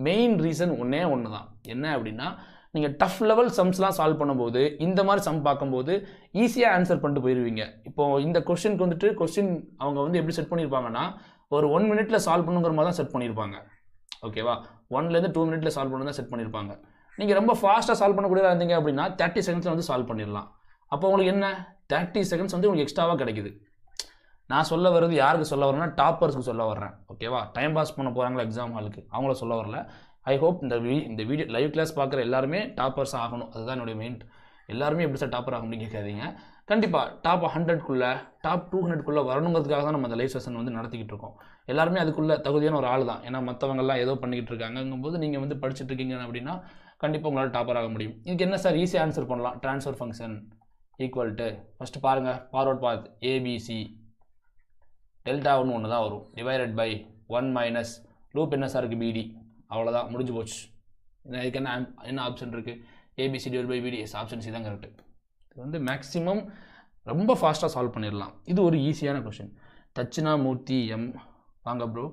Main reason ஒன்று தான். என்ன அப்படின்னா, நீங்கள் டஃப் லெவல் சம்ஸ்லாம் சால்வ் பண்ணும்போது இந்த மாதிரி சம் பார்க்கும்போது ஈஸியாக ஆன்சர் பண்ணிட்டு போயிடுவீங்க. இப்போது இந்த கொஸ்டினுக்கு வந்துட்டு அவங்க வந்து எப்படி செட் பண்ணியிருப்பாங்கன்னா, ஒரு 1 மினிட்ல சால்வ் பண்ணுங்கிற மாதிரி தான் செட் பண்ணியிருப்பாங்க. ஓகேவா, 1லேருந்து 2 மினிட்ல சால்வ் பண்ணி தான் செட் பண்ணியிருப்பாங்க. நீங்கள் ரொம்ப ஃபாஸ்ட்டாக சால்வ் பண்ணக்கூடியதாக இருந்தீங்க அப்படின்னா 30 செகண்ட்ஸில் வந்து சால்வ் பண்ணிடலாம். அப்போ உங்களுக்கு என்ன 30 செகண்ட்ஸ் வந்து உங்களுக்கு எக்ஸ்ட்ராவாக கிடைக்குது. நான் சொல்ல வர்றது யாருக்கு சொல்ல வரேன்னா, டாப்பர்ஸ்க்கு சொல்ல வர்றேன். ஓகேவா, டைம் பாஸ் பண்ண போகிறாங்களா எக்ஸாம் ஹாலுக்கு, அவங்கள சொல்ல வரல. ஐ ஹோப் இந்த வீடியோ லைவ் கிளாஸ் பார்க்குற எல்லாருமே டாப்பர்ஸ் ஆகணும். அதுதான் என்னுடைய மெயின். எல்லாருமே எப்படி சார் டாப்பர் ஆகணும்னு கேட்காதீங்க. கண்டிப்பாக டாப் 100க்குள்ளே டாப் 200க்குள்ளே வரணுங்கிறதுக்காக தான் நம்ம அந்த லைவ் செஷன் வந்து நடத்திக்கிட்டு இருக்கோம். எல்லாருமே அதுக்குள்ளே தகுதியான ஒரு ஆள் தான். ஏன்னா மற்றவங்கெல்லாம் ஏதோ பண்ணிக்கிட்டு இருக்காங்கங்கும்போது நீங்கள் வந்து படிச்சுட்டு இருக்கீங்க அப்படின்னா கண்டிப்பாக உங்களால் டாப்பர் ஆக முடியும். இதுக்கு என்ன சார் ஈஸியாக ஆன்சர் பண்ணலாம்? Transfer function equal to first பாருங்கள், ஃபார்வர்ட் பாத் ஏபிசி டெல்டா ஒன்று தான் வரும், டிவைடட் பை 1 மைனஸ் லூப் என்ன சார் இருக்குது, பிடி. அவ்வளோதான், முடிஞ்சு போச்சு. இதுக்கு என்ன ஆப்ஷன் இருக்குது? ஏபிசி டிவைட் பை பிடி. ஆப்ஷன் சி தான் கரெக்டு. இது வந்து மேக்ஸிமம் ரொம்ப ஃபாஸ்ட்டாக சால்வ் பண்ணிடலாம். இது ஒரு ஈஸியான கொஷின். தட்சிணாமூர்த்தி எம், வாங்க ப்ரோ.